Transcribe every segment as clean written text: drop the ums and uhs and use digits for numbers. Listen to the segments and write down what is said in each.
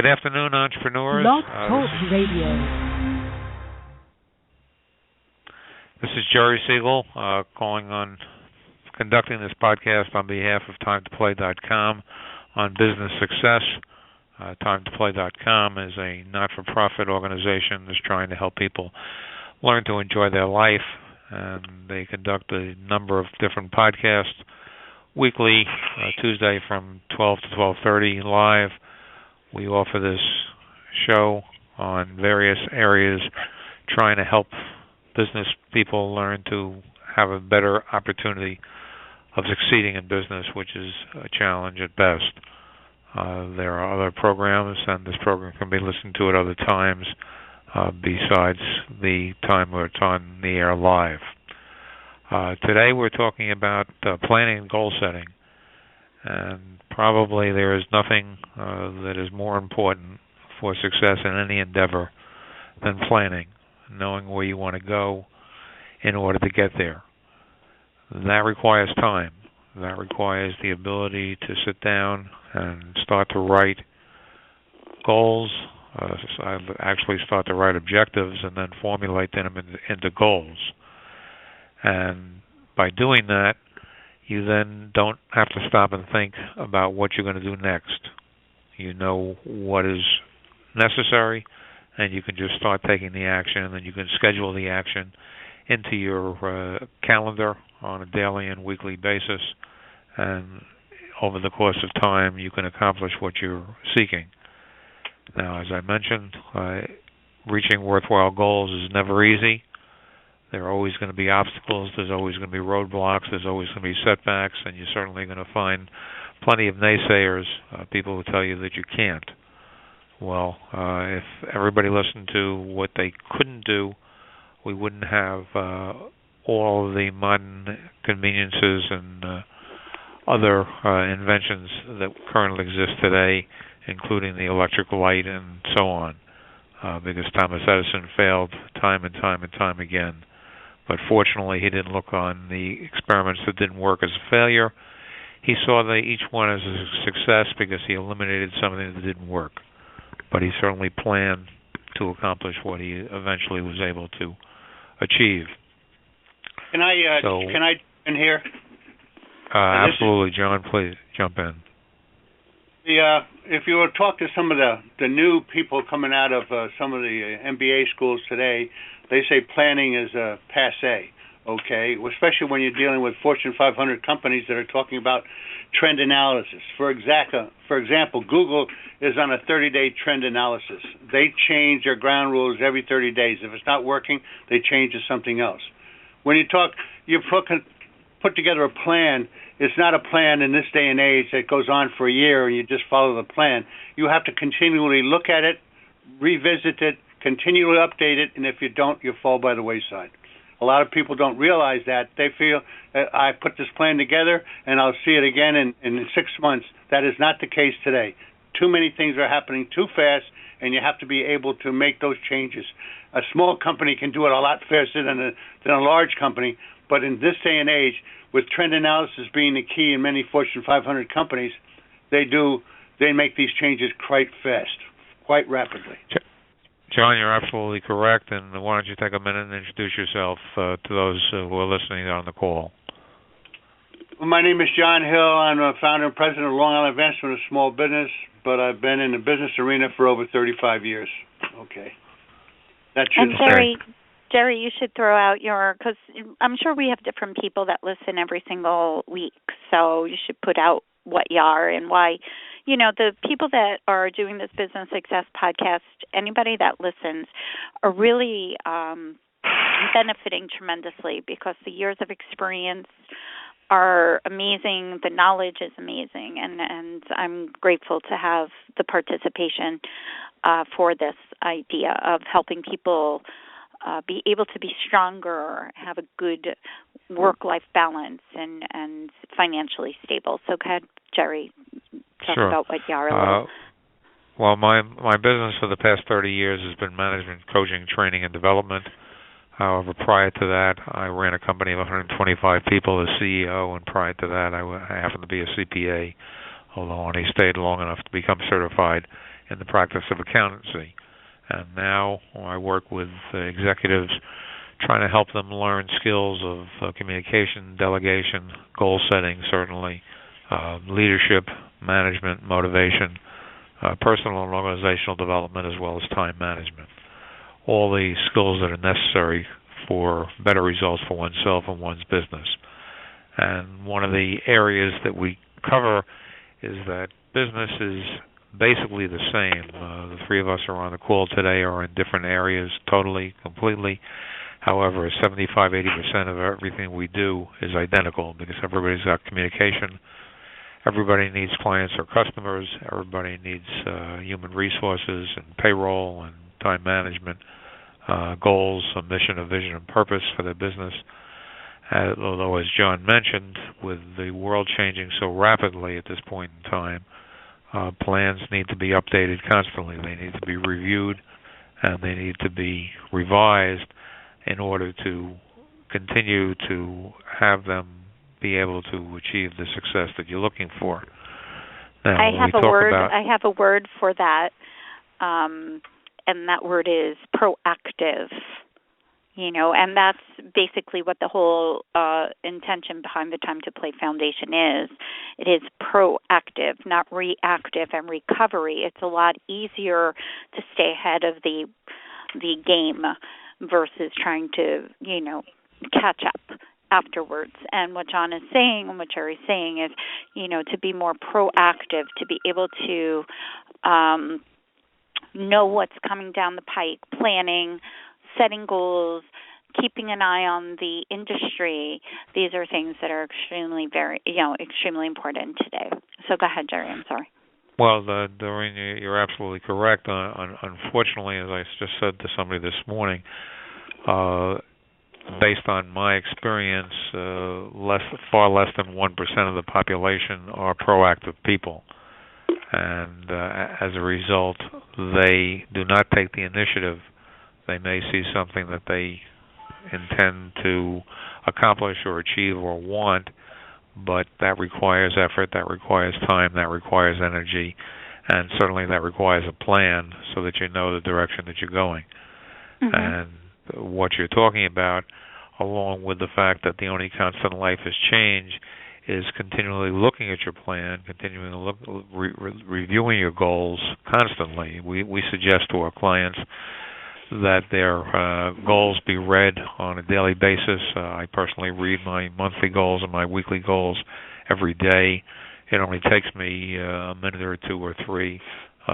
Good afternoon, entrepreneurs. Blog Talk Radio. This is Jerry Siegel conducting this podcast on behalf of TimeToPlay.com on business success. TimeToPlay.com is a not-for-profit organization that's trying to help people learn to enjoy their life, and they conduct a number of different podcasts weekly, Tuesday from 12 to 12:30 live. We offer this show on various areas, trying to help business people learn to have a better opportunity of succeeding in business, which is a challenge at best. There are other programs, and this program can be listened to at other times besides the time where it's on the air live. Today we're talking about planning and goal setting. And probably there is nothing that is more important for success in any endeavor than planning, knowing where you want to go in order to get there. That requires time. That requires the ability to sit down and start to write goals. I actually start to write objectives and then formulate them into goals. And by doing that, you then don't have to stop and think about what you're going to do next. You know what is necessary, and you can just start taking the action, and then you can schedule the action into your calendar on a daily and weekly basis, and over the course of time, you can accomplish what you're seeking. Now, as I mentioned, reaching worthwhile goals is never easy. There are always going to be obstacles, there's always going to be roadblocks, there's always going to be setbacks, and you're certainly going to find plenty of naysayers, people who tell you that you can't. Well, if everybody listened to what they couldn't do, we wouldn't have all of the modern conveniences and other inventions that currently exist today, including the electric light and so on, because Thomas Edison failed time and time and time again. But fortunately, he didn't look on the experiments that didn't work as a failure. He saw each one as a success because he eliminated something that didn't work. But he certainly planned to accomplish what he eventually was able to achieve. Can I in here? Absolutely, John. Please jump in. If you were to talk to some of the new people coming out of some of the MBA schools today, they say planning is passe, okay? Especially when you're dealing with Fortune 500 companies that are talking about trend analysis. For example, Google is on a 30-day trend analysis. They change their ground rules every 30 days. If it's not working, they change to something else. When you put together a plan, it's not a plan in this day and age that goes on for a year and you just follow the plan. You have to continually look at it, revisit it, continually update it, and if you don't, you fall by the wayside. A lot of people don't realize that. They feel, I put this plan together and I'll see it again in 6 months. That is not the case today. Too many things are happening too fast, and you have to be able to make those changes. A small company can do it a lot faster than a large company, but in this day and age, with trend analysis being the key in many Fortune 500 companies, they make these changes quite fast, quite rapidly. John, you're absolutely correct, and why don't you take a minute and introduce yourself to those who are listening on the call. Well, my name is John Hill. I'm a founder and president of Long Island Advancement of Small Business, but I've been in the business arena for over 35 years. Okay. And Jerry, you should throw out because I'm sure we have different people that listen every single week, so you should put out what you are and why. You know, the people that are doing this Business Success podcast, anybody that listens, are really benefiting tremendously because the years of experience are amazing. The knowledge is amazing, and I'm grateful to have the participation for this idea of helping people be able to be stronger, have a good work-life balance, and financially stable. So go ahead, Jerry, talk about what you are a little. Well, my business for the past 30 years has been management, coaching, training, and development. However, prior to that, I ran a company of 125 people as CEO, and prior to that, I happened to be a CPA, although I only stayed long enough to become certified in the practice of accountancy. And now I work with executives trying to help them learn skills of communication, delegation, goal setting, certainly, leadership, management, motivation, personal and organizational development, as well as time management. All the skills that are necessary for better results for oneself and one's business. And one of the areas that we cover is that business is basically the same. The three of us are on the call today are in different areas totally, completely. However, 75-80% of everything we do is identical because everybody's got communication. Everybody needs clients or customers. Everybody needs human resources and payroll and time management, goals, a mission, a vision, and purpose for their business. Although, as John mentioned, with the world changing so rapidly at this point in time, plans need to be updated constantly. They need to be reviewed and they need to be revised in order to continue to have them be able to achieve the success that you're looking for. Now, I have a word for that, and that word is proactive. And that's basically what the whole intention behind the Time to Play Foundation is. It is proactive, not reactive and recovery. It's a lot easier to stay ahead of the game versus trying to, catch up afterwards. And what John is saying and what Jerry's saying is, to be more proactive, to be able to know what's coming down the pike, planning, setting goals, keeping an eye on the industry. These are things that are extremely important today. So go ahead, Jerry. I'm sorry. Well, Doreen, you're absolutely correct. Unfortunately, as I just said to somebody this morning, based on my experience, far less than 1% of the population are proactive people. And as a result, they do not take the initiative. They may see something that they intend to accomplish or achieve or want, but that requires effort, that requires time, that requires energy, and certainly that requires a plan so that you know the direction that you're going. Mm-hmm. And what you're talking about, along with the fact that the only constant in life is change, is continually looking at your plan, continuing to reviewing your goals constantly. We suggest to our clients that their goals be read on a daily basis. I personally read my monthly goals and my weekly goals every day. It only takes me a minute or two or three,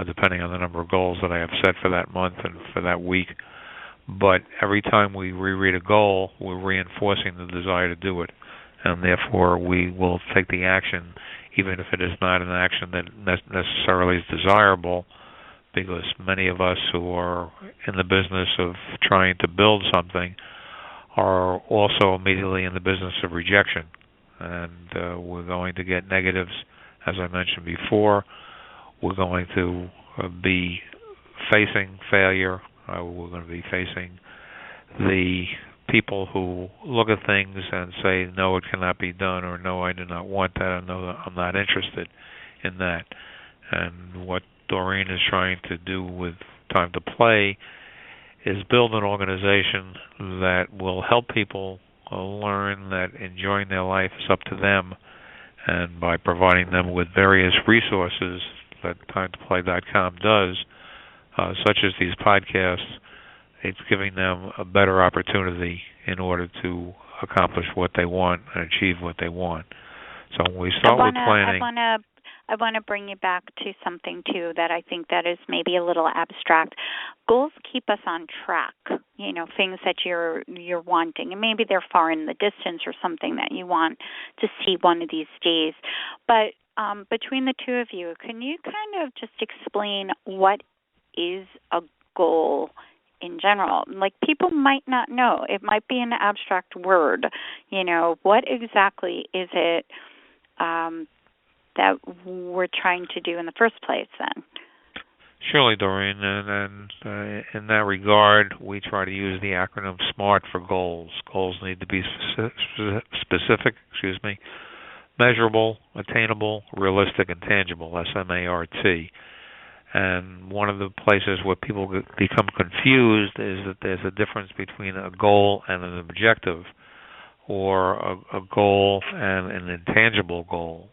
depending on the number of goals that I have set for that month and for that week. But every time we reread a goal, we're reinforcing the desire to do it. And therefore, we will take the action, even if it is not an action that necessarily is desirable, because many of us who are in the business of trying to build something are also immediately in the business of rejection. And we're going to get negatives, as I mentioned before. We're going to be facing failure. We're going to be facing the people who look at things and say, no, it cannot be done, or no, I do not want that, or no, I'm not interested in that. And what Doreen is trying to do with Time to Play is build an organization that will help people learn that enjoying their life is up to them, and by providing them with various resources that TimeToPlay.com does, such as these podcasts, it's giving them a better opportunity in order to accomplish what they want and achieve what they want. So when we start with planning... I want to bring you back to something, too, that I think that is maybe a little abstract. Goals keep us on track, things that you're wanting. And maybe they're far in the distance or something that you want to see one of these days. But between the two of you, can you kind of just explain what is a goal in general? Like, people might not know. It might be an abstract word. What exactly is it that we're trying to do in the first place then? Surely, Doreen, and in that regard, we try to use the acronym SMART for goals. Goals need to be specific, measurable, attainable, realistic, and tangible, SMART. And one of the places where people become confused is that there's a difference between a goal and an objective, or a goal and an intangible goal,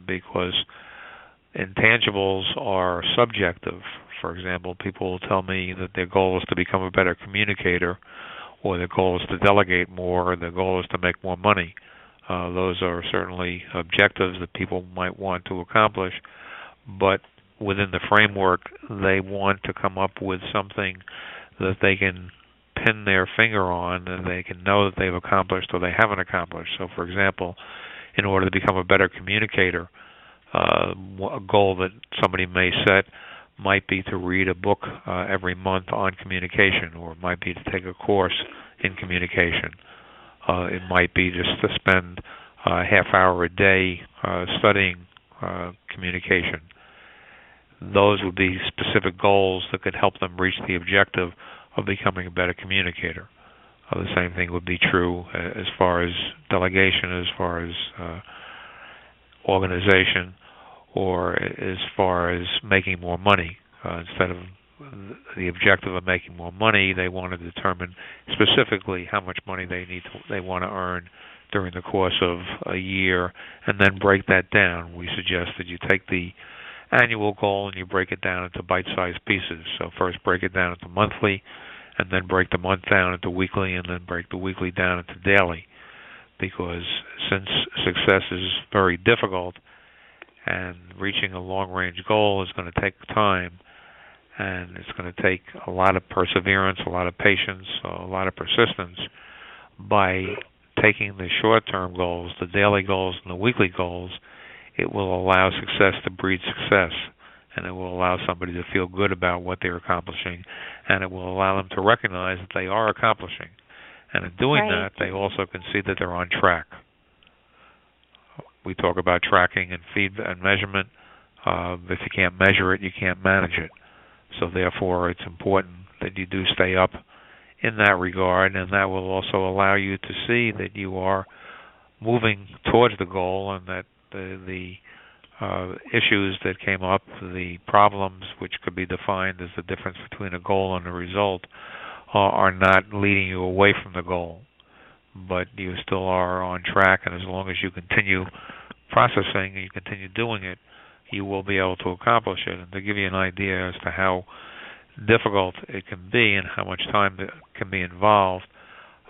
because intangibles are subjective. For example, people will tell me that their goal is to become a better communicator, or their goal is to delegate more, or their goal is to make more money. Those are certainly objectives that people might want to accomplish, but within the framework, they want to come up with something that they can pin their finger on and they can know that they've accomplished or they haven't accomplished. So, for example, in order to become a better communicator, a goal that somebody may set might be to read a book every month on communication, or it might be to take a course in communication. It might be just to spend a half hour a day studying communication. Those would be specific goals that could help them reach the objective of becoming a better communicator. The same thing would be true as far as delegation, as far as organization, or as far as making more money. Instead of the objective of making more money, they want to determine specifically how much money they want to earn during the course of a year, and then break that down. We suggest that you take the annual goal and you break it down into bite-sized pieces. So first break it down into monthly, and then break the month down into weekly, and then break the weekly down into daily. Because since success is very difficult, and reaching a long-range goal is going to take time, and it's going to take a lot of perseverance, a lot of patience, a lot of persistence. By taking the short-term goals, the daily goals, and the weekly goals, it will allow success to breed success, and it will allow somebody to feel good about what they're accomplishing, and it will allow them to recognize that they are accomplishing. And in doing that, they also can see that they're on track. We talk about tracking and feedback and measurement. If you can't measure it, you can't manage it. So therefore, it's important that you do stay up in that regard, and that will also allow you to see that you are moving towards the goal, and that the issues that came up, the problems which could be defined as the difference between a goal and a result, are not leading you away from the goal. But you still are on track, and as long as you continue processing and you continue doing it, you will be able to accomplish it. And to give you an idea as to how difficult it can be and how much time that can be involved,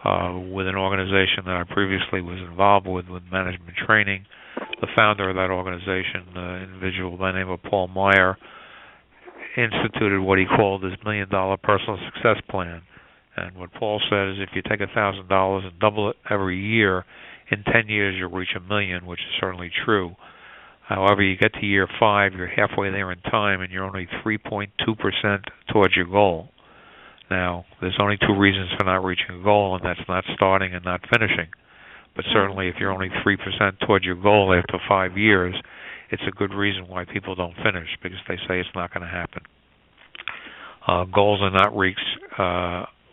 with an organization that I previously was involved with management training, the founder of that organization, an individual by the name of Paul Meyer, instituted what he called his $1 million personal success plan. And what Paul said is if you take $1,000 and double it every year, in 10 years you'll reach $1 million, which is certainly true. However, you get to year 5, you're halfway there in time, and you're only 3.2% towards your goal. Now, there's only 2 reasons for not reaching a goal, and that's not starting and not finishing. But certainly if you're only 3% towards your goal after 5 years, it's a good reason why people don't finish, because they say it's not going to happen. Goals are not reached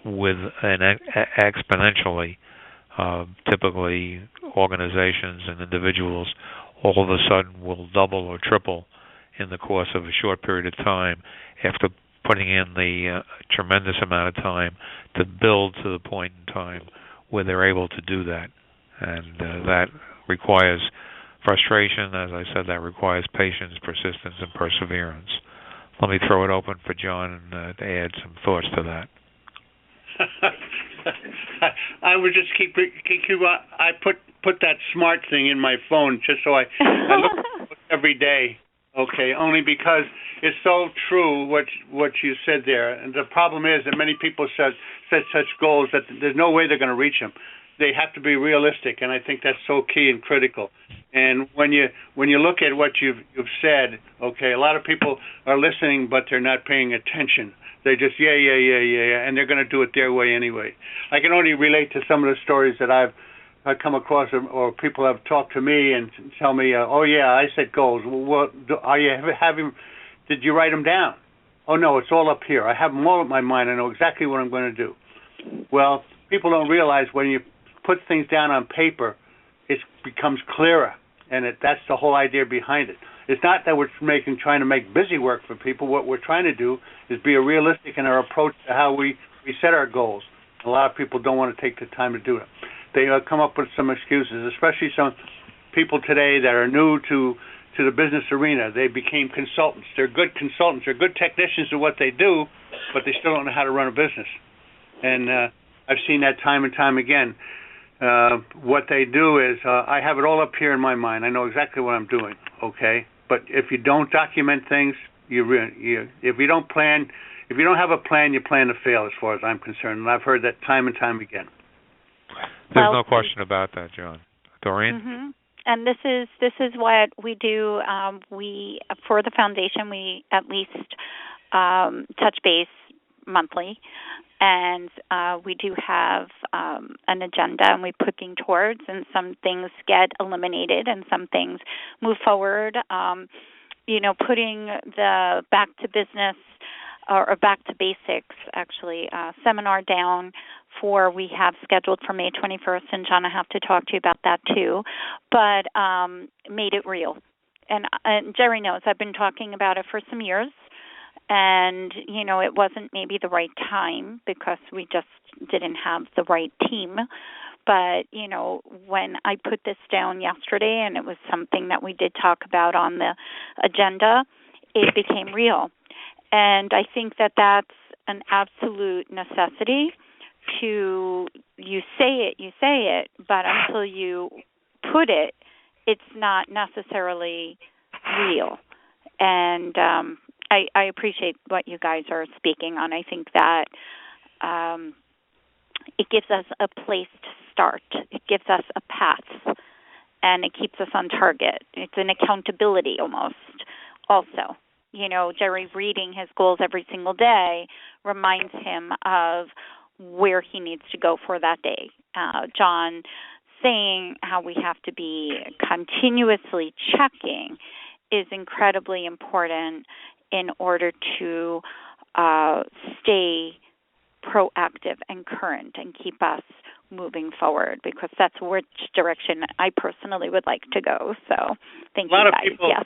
with an exponentially. Typically, organizations and individuals all of a sudden will double or triple in the course of a short period of time after putting in the tremendous amount of time to build to the point in time where they're able to do that. And that requires frustration. As I said, that requires patience, persistence, and perseverance. Let me throw it open for John and to add some thoughts to that. I would just keep I put that smart thing in my phone just so I look every day. Okay, only because it's so true what you said there. And the problem is that many people set such goals that there's no way they're going to reach them. They have to be realistic, and I think that's so key and critical. And when you look at what you've said, okay, a lot of people are listening, but they're not paying attention. They just yeah, and they're going to do it their way anyway. I can only relate to some of the stories that I've come across, or people have talked to me and tell me, oh yeah, I set goals. Well, are you did you write them down? Oh no, it's all up here. I have them all in my mind. I know exactly what I'm going to do. Well, people don't realize when you put things down on paper, it becomes clearer, and that's the whole idea behind it. it's not that we're trying to make busy work for people. What we're trying to do is be realistic in our approach to how we set our goals. A lot of people don't want to take the time to do it. They come up with some excuses, especially some people today that are new to the business arena. They became consultants. They're good consultants. They're good technicians of what they do, but they still don't know how to run a business. And I've seen that time and time again. What they do is, I have it all up here in my mind. I know exactly what I'm doing, okay? But if you don't document things, if you don't plan, if you don't have a plan, you plan to fail as far as I'm concerned. And I've heard that time and time again. There's no question about that, John. Doreen? Mm-hmm. And this is what we do. We, for the foundation, we at least touch base monthly, and we do have an agenda, and we're pushing towards, and some things get eliminated and some things move forward. Putting the back to business or back to basics, actually, seminar down we have scheduled for May 21st, and John, I have to talk to you about that too, but made it real. And Jerry knows I've been talking about it for some years, and, it wasn't maybe the right time because we just didn't have the right team. But, when I put this down yesterday, and it was something that we did talk about on the agenda, it became real. And I think that that's an absolute necessity to, you say it, but until you put it, it's not necessarily real. And I appreciate what you guys are speaking on. I think that it gives us a place to start. It gives us a path, and it keeps us on target. It's an accountability almost also. Jerry reading his goals every single day reminds him of where he needs to go for that day. John saying how we have to be continuously checking is incredibly important in order to stay proactive and current and keep us moving forward, because that's which direction I personally would like to go. So thank you guys. Yes.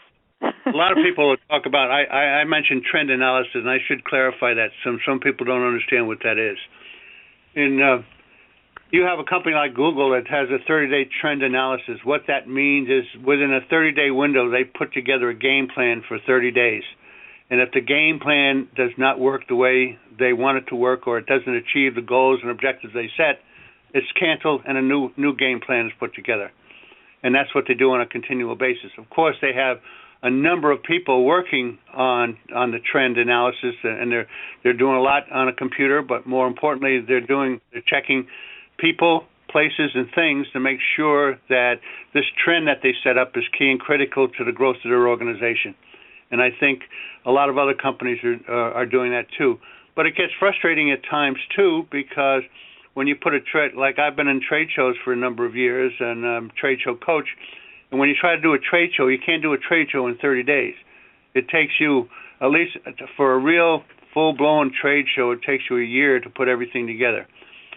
A lot of people talk about, I mentioned trend analysis, and I should clarify that. Some people don't understand what that is. You have a company like Google that has a 30-day trend analysis. What that means is within a 30-day window, they put together a game plan for 30 days. And if the game plan does not work the way they want it to work, or it doesn't achieve the goals and objectives they set, it's canceled and a new game plan is put together. And that's what they do on a continual basis. Of course, they have a number of people working on the trend analysis, and they're doing a lot on a computer, but more importantly, they're checking people, places, and things to make sure that this trend that they set up is key and critical to the growth of their organization. And I think a lot of other companies are doing that too. But it gets frustrating at times too, because when you put like I've been in trade shows for a number of years, and I'm a trade show coach. And when you try to do a trade show, you can't do a trade show in 30 days. It takes you, at least for a real full-blown trade show, it takes you a year to put everything together.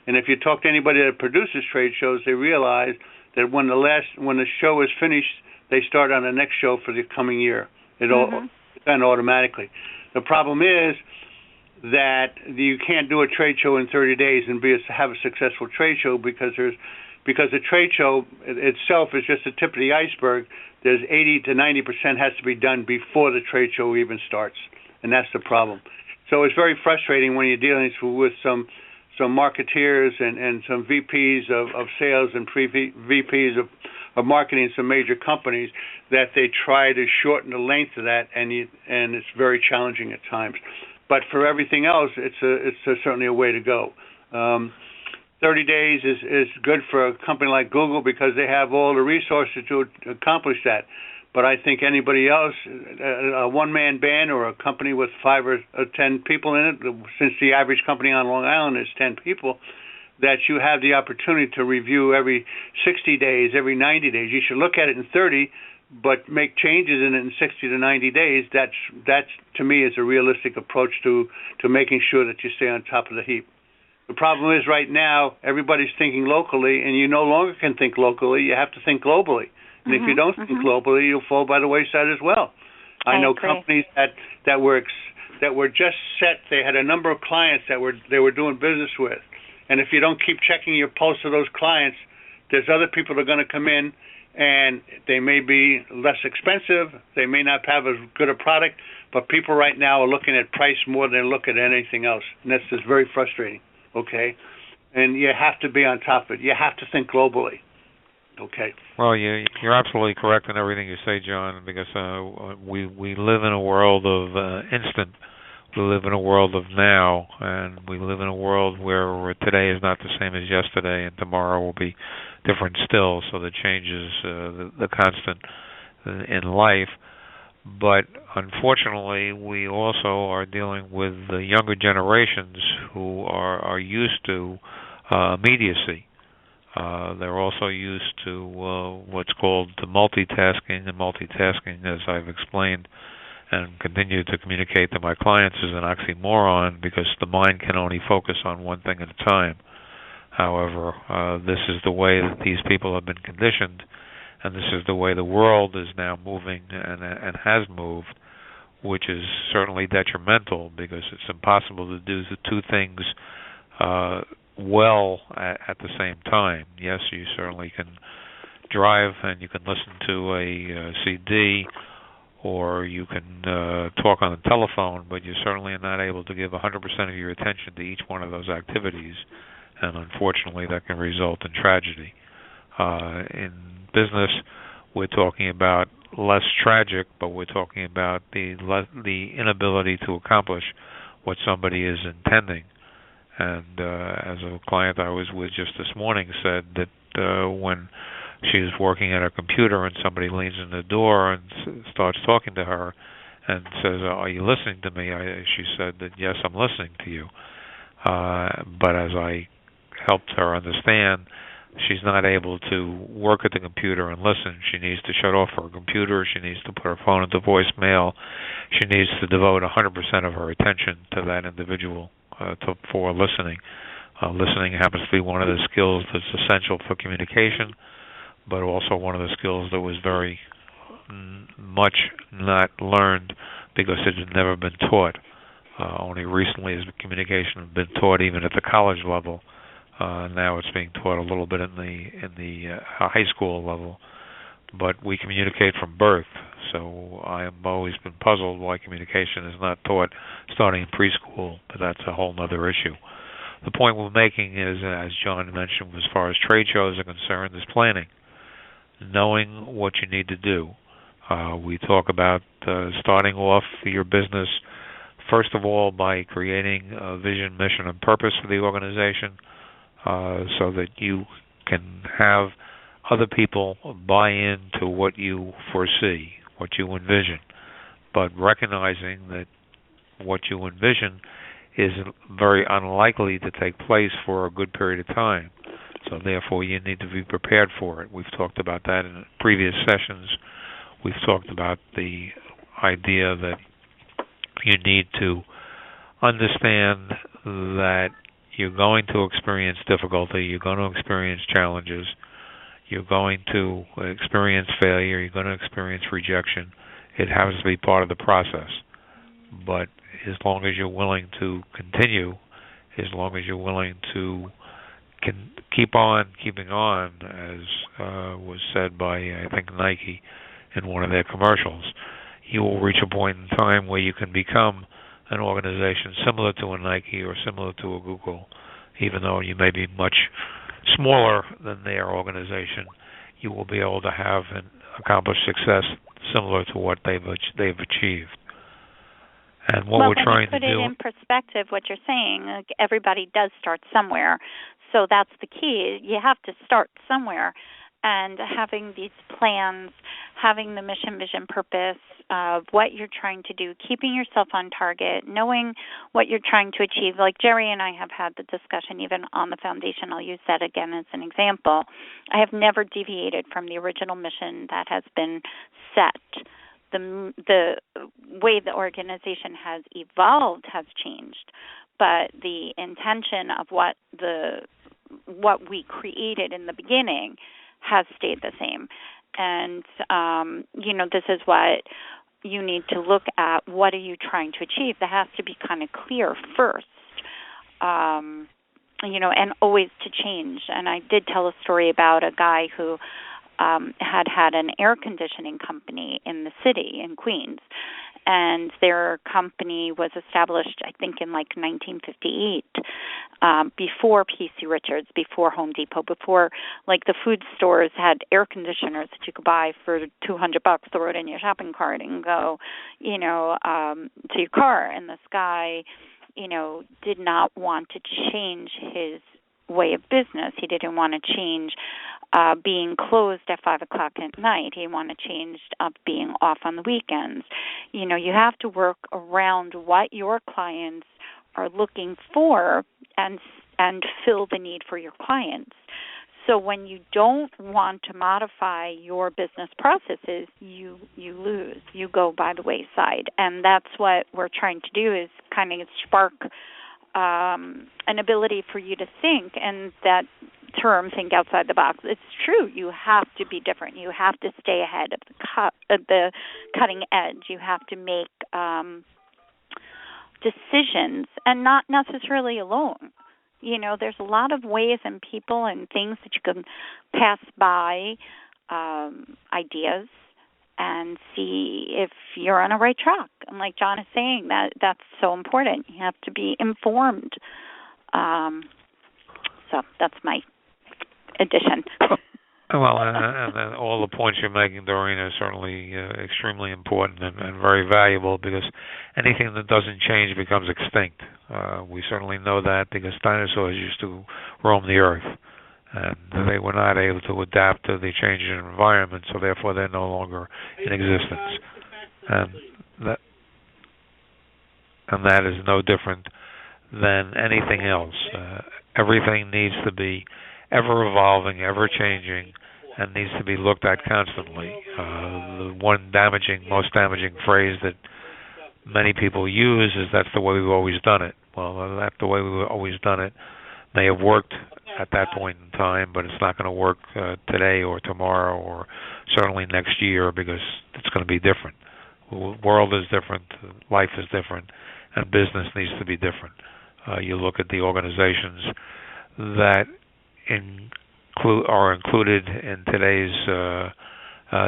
And if you talk to anybody that produces trade shows, they realize that when the show is finished, they start on the next show for the coming year. It's done automatically. The problem is that you can't do a trade show in 30 days and have a successful trade show, because the trade show itself is just the tip of the iceberg. There's 80 to 90% has to be done before the trade show even starts, and that's the problem. So it's very frustrating when you're dealing with some marketeers and some VPs of sales and VPs of marketing in some major companies, that they try to shorten the length of that, and it's very challenging at times. But for everything else, it's certainly a way to go. 30 days is good for a company like Google because they have all the resources to accomplish that. But I think anybody else, a one-man band or a company with 5 or 10 people in it, since the average company on Long Island is 10 people, that you have the opportunity to review every 60 days, every 90 days. You should look at it in 30, but make changes in it in 60 to 90 days. That's to me, is a realistic approach to making sure that you stay on top of the heap. The problem is right now, everybody's thinking locally, and you no longer can think locally. You have to think globally. And if you don't think globally, you'll fall by the wayside as well. I know agree. companies that were just set. They had a number of clients they were doing business with, and if you don't keep checking your pulse of those clients, there's other people that are going to come in, and they may be less expensive. They may not have as good a product, but people right now are looking at price more than they look at anything else, and that's just very frustrating. Okay, and you have to be on top of it. You have to think globally. Okay. Well, you're absolutely correct in everything you say, John, because we live in a world of instant. We live in a world of now, and we live in a world where today is not the same as yesterday, and tomorrow will be different still. So the change is the constant in life. But unfortunately, we also are dealing with the younger generations who are used to immediacy. They're also used to what's called the multitasking, and multitasking, as I've explained and continue to communicate to my clients, is an oxymoron because the mind can only focus on one thing at a time. However, this is the way that these people have been conditioned, and this is the way the world is now moving and has moved, which is certainly detrimental because it's impossible to do the two things well at the same time. Yes, you certainly can drive and you can listen to a CD, or you can talk on the telephone, but you certainly are not able to give 100% of your attention to each one of those activities, and unfortunately that can result in tragedy. In business, we're talking about less tragic, but we're talking about the inability to accomplish what somebody is intending. And as a client I was with just this morning said that when she was working at her computer and somebody leans in the door and starts talking to her and says, "Are you listening to me?" She said that, "Yes, I'm listening to you." But as I helped her understand, she's not able to work at the computer and listen. She needs to shut off her computer. She needs to put her phone into voicemail. She needs to devote 100% of her attention to that individual for listening. Listening happens to be one of the skills that's essential for communication, but also one of the skills that was very much not learned because it had never been taught. Only recently has communication been taught even at the college level. Now it's being taught a little bit in the high school level, but we communicate from birth. So I have always been puzzled why communication is not taught starting in preschool, but that's a whole other issue. The point we're making is, as John mentioned, as far as trade shows are concerned, is planning, knowing what you need to do. We talk about starting off your business, first of all, by creating a vision, mission, and purpose for the organization, so that you can have other people buy into what you foresee, what you envision, but recognizing that what you envision is very unlikely to take place for a good period of time. So therefore you need to be prepared for it. We've talked about that in previous sessions. We've talked about the idea that you need to understand that you're going to experience difficulty, you're going to experience challenges, you're going to experience failure, you're going to experience rejection. It has to be part of the process. But as long as you're willing to continue, as long as you're willing to keep on keeping on, as was said by, I think, Nike in one of their commercials, you will reach a point in time where you can become an organization similar to a Nike or similar to a Google. Even though you may be much smaller than their organization, you will be able to have and accomplish success similar to what they've achieved. And what we're trying to do... Well, when you put it in perspective, what you're saying, like, everybody does start somewhere. So that's the key. You have to start somewhere. And having these plans, having the mission, vision, purpose of what you're trying to do, keeping yourself on target, knowing what you're trying to achieve. Like Jerry and I have had the discussion even on the foundation. I'll use that again as an example. I have never deviated from the original mission that has been set. The way the organization has evolved has changed, but the intention of what we created in the beginning has stayed the same. And, this is what you need to look at. What are you trying to achieve? That has to be kind of clear first, and always to change. And I did tell a story about a guy who had an air conditioning company in the city in Queens. And their company was established, I think, in 1958, before P.C. Richards, before Home Depot, before the food stores had air conditioners that you could buy for $200, throw it in your shopping cart and go, to your car. And this guy, did not want to change his way of business. He didn't want to change being closed at 5 o'clock at night. He wanted to change up being off on the weekends. You have to work around what your clients are looking for and fill the need for your clients. So when you don't want to modify your business processes, you lose. You go by the wayside. And that's what we're trying to do, is kind of spark an ability for you to think, and that term, think outside the box. It's true. You have to be different. You have to stay ahead of the cutting edge. You have to make decisions, and not necessarily alone. There's a lot of ways and people and things that you can pass by, ideas, and see if you're on a right track. And like John is saying, that's so important. You have to be informed. So that's my addition. Well, and all the points you're making, Doreen, are certainly extremely important and very valuable, because anything that doesn't change becomes extinct. We certainly know that because dinosaurs used to roam the earth, and they were not able to adapt to the changing environment, so therefore they're no longer in existence. And that is no different than anything else. Everything needs to be ever evolving, ever changing, and needs to be looked at constantly. The most damaging phrase that many people use is, "That's the way we've always done it." Well, that's the way we've always done it. May have worked at that point in time, but it's not going to work today or tomorrow or certainly next year, because it's going to be different. The world is different, life is different, and business needs to be different. You look at the organizations that are included in today's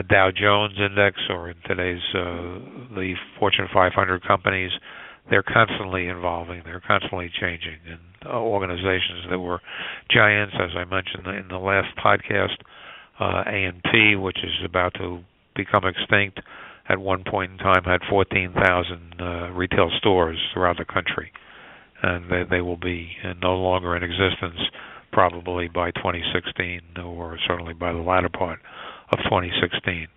Dow Jones Index, or in today's the Fortune 500 companies. They're constantly evolving. They're constantly changing. And organizations that were giants, as I mentioned in the last podcast, A&P, which is about to become extinct, at one point in time had 14,000 retail stores throughout the country. And they will be no longer in existence probably by 2016, or certainly by the latter part of 2016,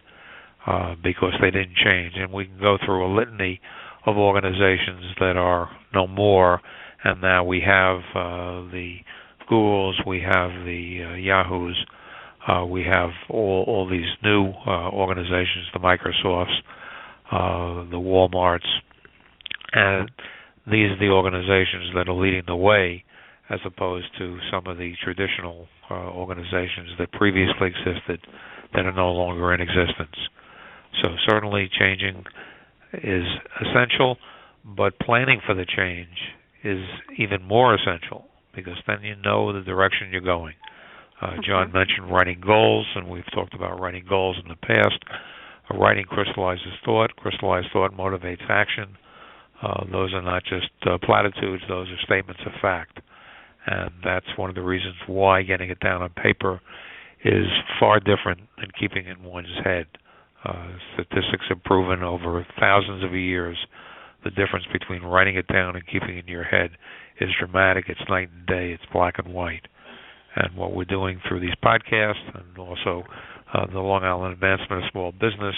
because they didn't change. And we can go through a litany of organizations that are no more, and now we have the Googles, we have the Yahoos, we have all these new organizations, the Microsofts, the Walmarts, and these are the organizations that are leading the way, as opposed to some of the traditional organizations that previously existed that are no longer in existence. So certainly changing is essential, but planning for the change is even more essential, because then you know the direction you're going. John mentioned writing goals, and we've talked about writing goals in the past. Writing crystallizes thought. Crystallized thought motivates action. Those are not just platitudes, those are statements of fact. And that's one of the reasons why getting it down on paper is far different than keeping it in one's head. Statistics have proven over thousands of years the difference between writing it down and keeping it in your head is dramatic. It's night and day. It's black and white. And what we're doing through these podcasts, and also the Long Island Advancement of Small Business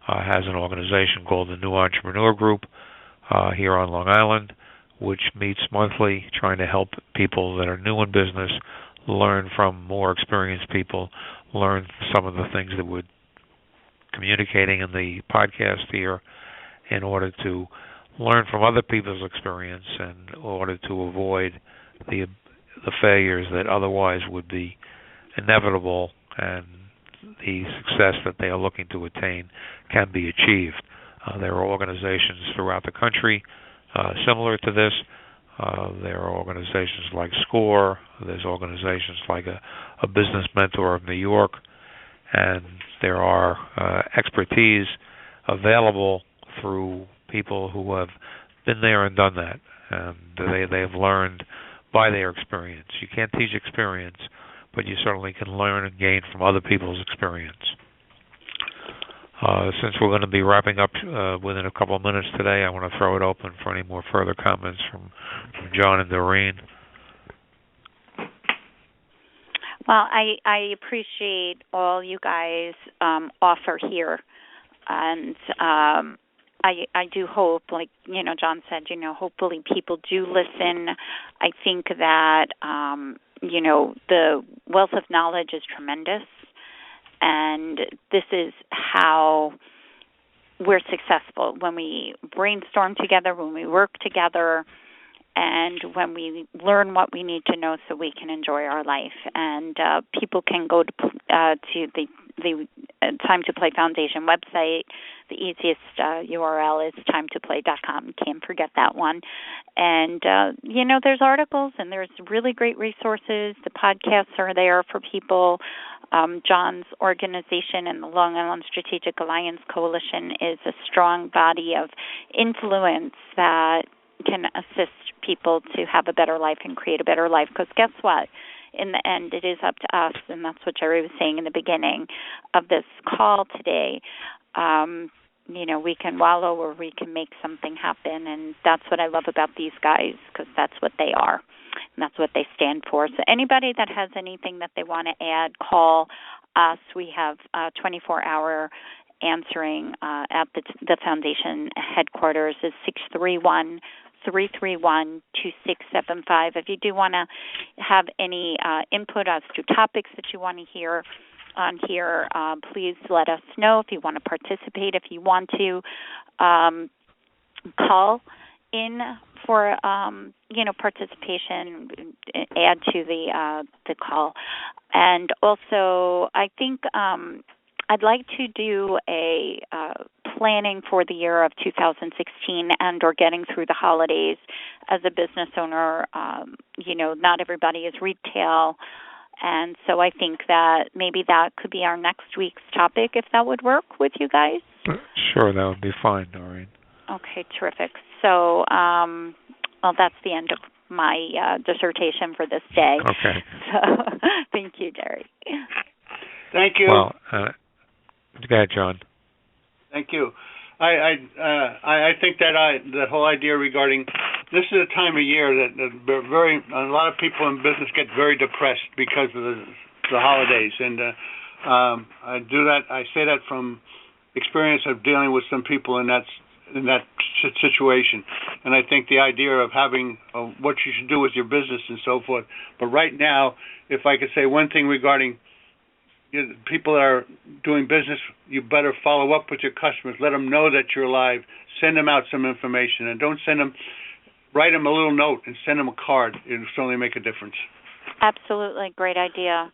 has an organization called the New Entrepreneur Group here on Long Island, which meets monthly, trying to help people that are new in business learn from more experienced people, learn some of the things that we're communicating in the podcast here, in order to learn from other people's experience, and in order to avoid the failures that otherwise would be inevitable, and the success that they are looking to attain can be achieved. There are organizations throughout the country similar to this. There are organizations like SCORE. There's organizations like a Business Mentor of New York. And there are expertise available through people who have been there and done that. And they have learned by their experience. You can't teach experience, but you certainly can learn and gain from other people's experience. Since we're going to be wrapping up within a couple of minutes today, I want to throw it open for any more further comments from John and Doreen. Well, I appreciate all you guys offer here, and I do hope, like John said, hopefully people do listen. I think that the wealth of knowledge is tremendous, and this is how we're successful, when we brainstorm together, when we work together, and when we learn what we need to know so we can enjoy our life. And people can go to the Time to Play Foundation website. The easiest URL is timetoplay.com. Can't forget that one. And, there's articles and there's really great resources. The podcasts are there for people. John's organization and the Long Island Strategic Alliance Coalition is a strong body of influence that can assist people to have a better life and create a better life. Because guess what? In the end, it is up to us, and that's what Jerry was saying in the beginning of this call today. We can wallow or we can make something happen, and that's what I love about these guys, because that's what they are, and that's what they stand for. So anybody that has anything that they want to add, call us. We have 24-hour answering at the foundation headquarters is 631-331-2675. If you do want to have any input as to topics that you want to hear on here, please let us know. If you want to participate, if you want to call in for participation, add to the call. And also, I think I'd like to do a planning for the year of 2016 and or getting through the holidays. As a business owner, not everybody is retail, and so I think that maybe that could be our next week's topic, if that would work with you guys. Sure, that would be fine, Doreen. Okay, terrific. So, that's the end of my dissertation for this day. Okay. So, thank you, Jerry. Thank you. Well, go ahead, John. Thank you. I think that the whole idea regarding this is a time of year that a lot of people in business get very depressed because of the holidays, and I say that from experience of dealing with some people in that situation, and I think the idea of having what you should do with your business and so forth. But right now, if I could say one thing regarding people that are doing business, you better follow up with your customers. Let them know that you're alive. Send them out some information, and don't send them. Write them a little note and send them a card. It'll certainly make a difference. Absolutely, great idea,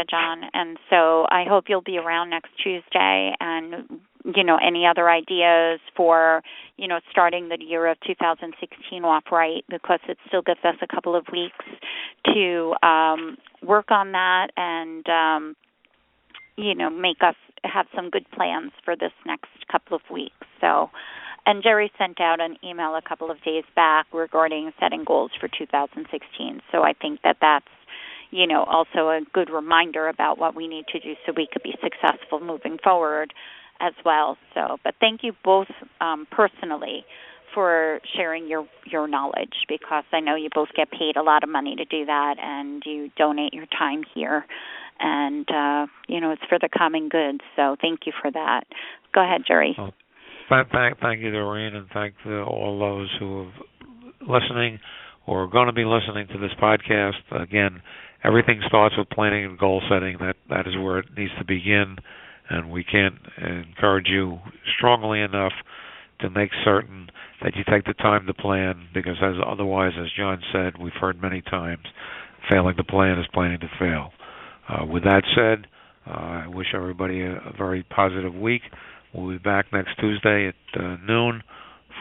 John. And so I hope you'll be around next Tuesday. And any other ideas for starting the year of 2016 off right, because it still gives us a couple of weeks to work on that and. Make us have some good plans for this next couple of weeks. So, and Jerry sent out an email a couple of days back regarding setting goals for 2016. So I think that that's, also a good reminder about what we need to do so we could be successful moving forward as well. So, but thank you both personally for sharing your knowledge, because I know you both get paid a lot of money to do that, and you donate your time here. And, it's for the common good. So thank you for that. Go ahead, Jerry. Well, thank you, Doreen, and thank all those who are listening or are going to be listening to this podcast. Again, everything starts with planning and goal setting. That is where it needs to begin, and we can't encourage you strongly enough to make certain that you take the time to plan, because otherwise, as John said, we've heard many times, failing to plan is planning to fail. With that said, I wish everybody a very positive week. We'll be back next Tuesday at noon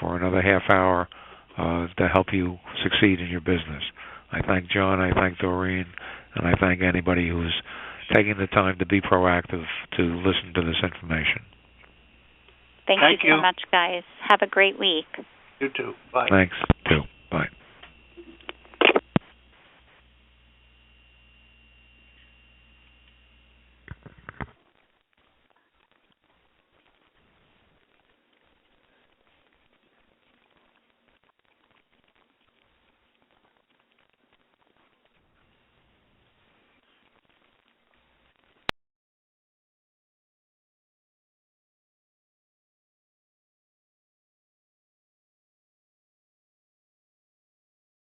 for another half hour to help you succeed in your business. I thank John, I thank Doreen, and I thank anybody who's taking the time to be proactive to listen to this information. Thank you so much, guys. Have a great week. You too. Bye. Thanks.